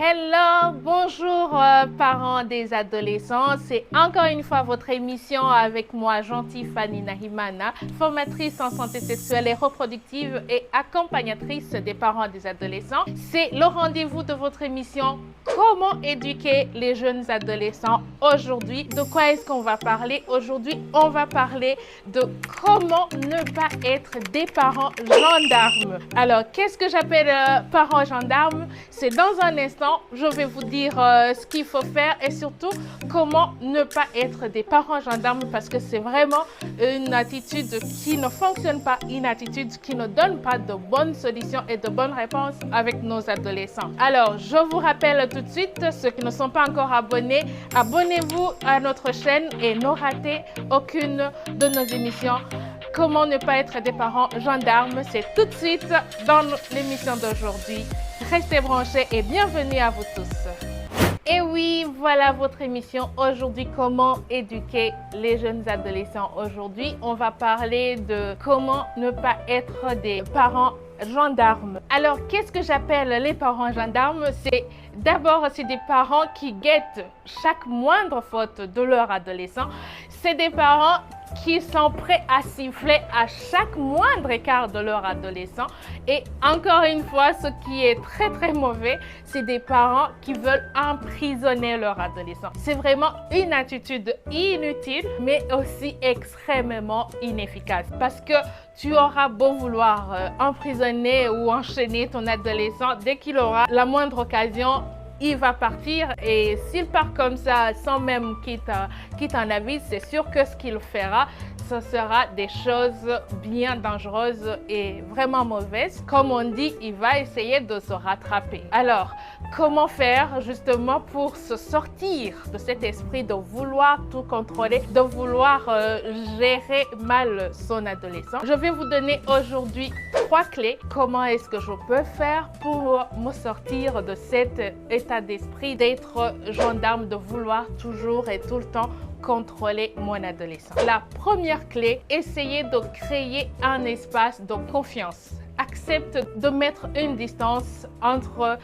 Hello, bonjour parents des adolescents, c'est encore une fois votre émission avec moi, Gentille Fanny Nahimana, formatrice en santé sexuelle et reproductive et accompagnatrice des parents des adolescents. C'est le rendez-vous de votre émission Comment éduquer les jeunes adolescents aujourd'hui. De quoi est-ce qu'on va parler? Aujourd'hui, on va parler de comment ne pas être des parents gendarmes. Alors, qu'est-ce que j'appelle parents gendarmes? C'est dans un instant, je vais vous dire ce qu'il faut faire et surtout comment ne pas être des parents gendarmes parce que c'est vraiment une attitude qui ne fonctionne pas, une attitude qui ne donne pas de bonnes solutions et de bonnes réponses avec nos adolescents. Alors, je vous rappelle tout de suite, ceux qui ne sont pas encore abonnés, abonnez-vous à notre chaîne et ne ratez aucune de nos émissions. Comment ne pas être des parents gendarmes, c'est tout de suite dans l'émission d'aujourd'hui. Restez branchés et bienvenue à vous tous. Et oui, voilà votre émission aujourd'hui, comment éduquer les jeunes adolescents. Aujourd'hui, on va parler de comment ne pas être des parents gendarmes. Alors, qu'est-ce que j'appelle les parents gendarmes? C'est d'abord, c'est des parents qui guettent chaque moindre faute de leur adolescent. C'est des parents qui sont prêts à siffler à chaque moindre écart de leur adolescent. Et encore une fois, ce qui est très mauvais, c'est des parents qui veulent emprisonner leur adolescent. C'est vraiment une attitude inutile, mais aussi extrêmement inefficace. Parce que tu auras beau vouloir emprisonner ou enchaîner ton adolescent, dès qu'il aura la moindre occasion, il va partir et s'il part comme ça sans même qu'il t'en avise, c'est sûr que ce qu'il fera, ce sera des choses bien dangereuses et vraiment mauvaises. Comme on dit, il va essayer de se rattraper. Alors, comment faire justement pour se sortir de cet esprit de vouloir tout contrôler, de vouloir gérer mal son adolescent? Je vais vous donner aujourd'hui 3 clés. Comment est-ce que je peux faire pour me sortir de cet état d'esprit d'être gendarme, de vouloir toujours et tout le temps contrôler mon adolescent? La première clé, essayez de créer un espace de confiance. Accepte de mettre une distance entre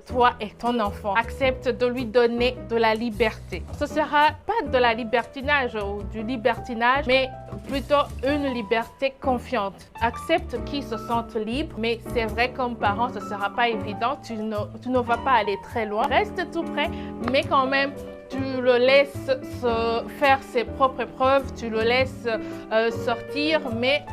toi et ton enfant. Accepte de lui donner de la liberté. Ce ne sera pas de la libertinage ou du libertinage, mais plutôt une liberté confiante. Accepte qu'il se sente libre, mais c'est vrai comme parent, ce ne sera pas évident. Tu ne vas pas aller très loin. Reste tout près, mais quand même, tu le laisses faire ses propres preuves, tu le laisses sortir, mais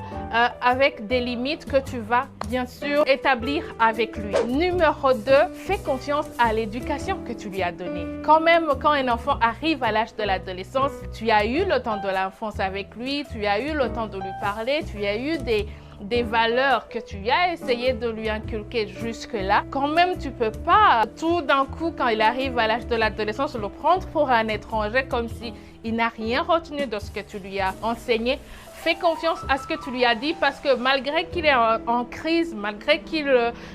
avec des limites que tu vas bien sûr établir avec lui. Numéro 2, fais confiance à l'éducation que tu lui as donnée. Quand même, quand un enfant arrive à l'âge de l'adolescence, tu as eu le temps de l'enfance avec lui, tu as eu le temps de lui parler, tu as eu des valeurs que tu as essayé de lui inculquer jusque-là. Quand même, tu peux pas tout d'un coup, quand il arrive à l'âge de l'adolescence, le prendre pour un étranger comme si il n'a rien retenu de ce que tu lui as enseigné. Fais confiance à ce que tu lui as dit parce que malgré qu'il est en crise, malgré qu'il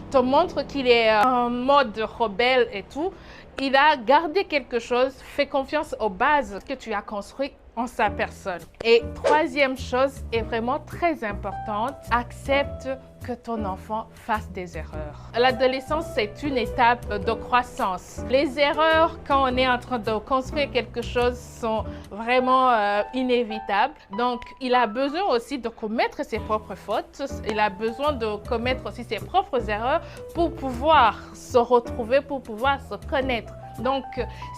te montre qu'il est en mode rebelle et tout, il a gardé quelque chose. Fais confiance aux bases que tu as construites en sa personne. Et troisième chose est vraiment très importante, accepte que ton enfant fasse des erreurs. L'adolescence, c'est une étape de croissance. Les erreurs, quand on est en train de construire quelque chose, sont vraiment inévitables. Donc, il a besoin aussi de commettre ses propres fautes. Il a besoin de commettre aussi ses propres erreurs pour pouvoir se retrouver, pour pouvoir se connaître. Donc,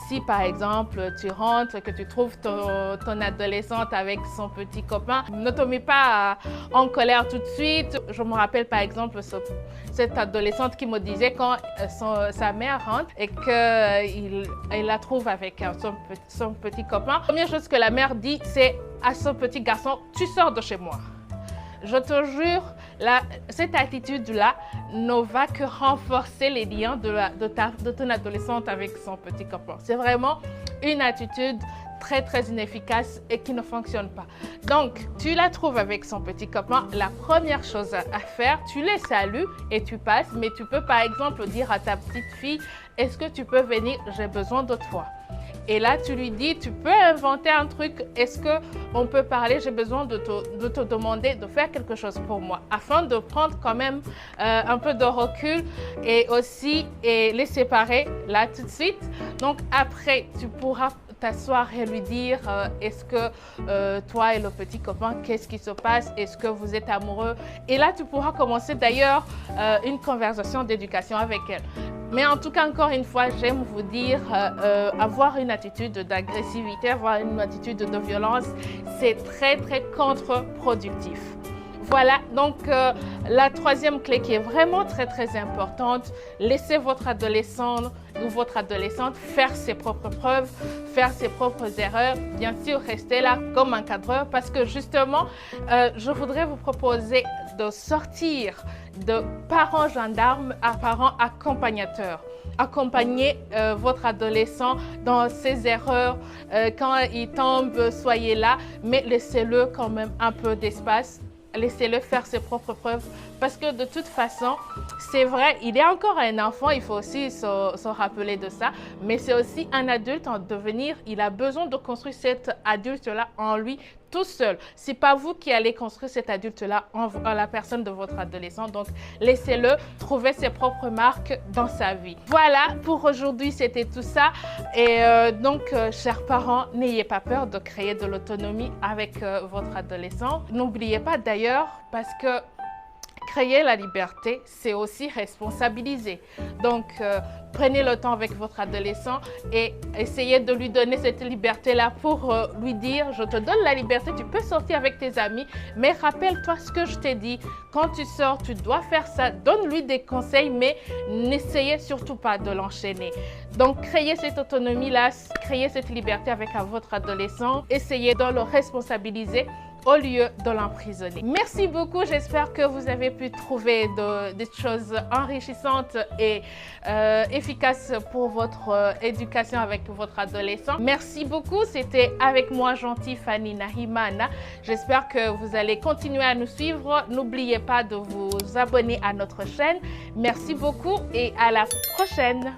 si par exemple, tu rentres, que tu trouves ton adolescente avec son petit copain, ne te mets pas en colère tout de suite. Je me rappelle par exemple cette adolescente qui me disait quand sa mère rentre et qu'elle la trouve avec son petit copain. La première chose que la mère dit, c'est à ce petit garçon, tu sors de chez moi. Je te jure, cette attitude-là ne va que renforcer les liens de ton adolescente avec son petit copain. C'est vraiment une attitude très inefficace et qui ne fonctionne pas. Donc, tu la trouves avec son petit copain. La première chose à faire, tu les salues et tu passes. Mais tu peux par exemple dire à ta petite fille, est-ce que tu peux venir? J'ai besoin de toi. Et là, tu lui dis, tu peux inventer un truc. Est-ce qu'on peut parler? J'ai besoin de te demander de faire quelque chose pour moi, afin de prendre quand même un peu de recul et aussi les séparer là tout de suite. Donc après, tu pourras t'asseoir et lui dire est-ce que toi et le petit copain, qu'est-ce qui se passe? Est-ce que vous êtes amoureux? Et là, tu pourras commencer d'ailleurs une conversation d'éducation avec elle. Mais en tout cas, encore une fois, j'aime vous dire, avoir une attitude d'agressivité, avoir une attitude de violence, c'est très, très contre-productif. Voilà, donc la troisième clé qui est vraiment très, très importante, laissez votre adolescent ou votre adolescente faire ses propres preuves, faire ses propres erreurs. Bien sûr, restez là comme encadreur parce que justement, je voudrais vous proposer de sortir de parents gendarmes à parents accompagnateurs. Accompagnez votre adolescent dans ses erreurs. Quand il tombe, soyez là, mais laissez-le quand même un peu d'espace. Laissez-le faire ses propres preuves parce que de toute façon, c'est vrai, il est encore un enfant, il faut aussi se rappeler de ça, mais c'est aussi un adulte en devenir. Il a besoin de construire cet adulte-là en lui tout seul. Ce n'est pas vous qui allez construire cet adulte-là en la personne de votre adolescent. Donc, laissez-le trouver ses propres marques dans sa vie. Voilà, pour aujourd'hui, c'était tout ça. Et donc, chers parents, n'ayez pas peur de créer de l'autonomie avec votre adolescent. N'oubliez pas d'ailleurs, parce que créer la liberté, c'est aussi responsabiliser. Donc, prenez le temps avec votre adolescent et essayez de lui donner cette liberté-là pour lui dire, je te donne la liberté, tu peux sortir avec tes amis, mais rappelle-toi ce que je t'ai dit. Quand tu sors, tu dois faire ça. Donne-lui des conseils, mais n'essayez surtout pas de l'enchaîner. Donc, créez cette autonomie-là, créez cette liberté avec votre adolescent. Essayez de le responsabiliser au lieu de l'emprisonner. Merci beaucoup, j'espère que vous avez pu trouver des choses enrichissantes et efficaces pour votre éducation avec votre adolescent. Merci beaucoup, c'était avec moi gentille Fanny Nahimana. J'espère que vous allez continuer à nous suivre. N'oubliez pas de vous abonner à notre chaîne. Merci beaucoup et à la prochaine.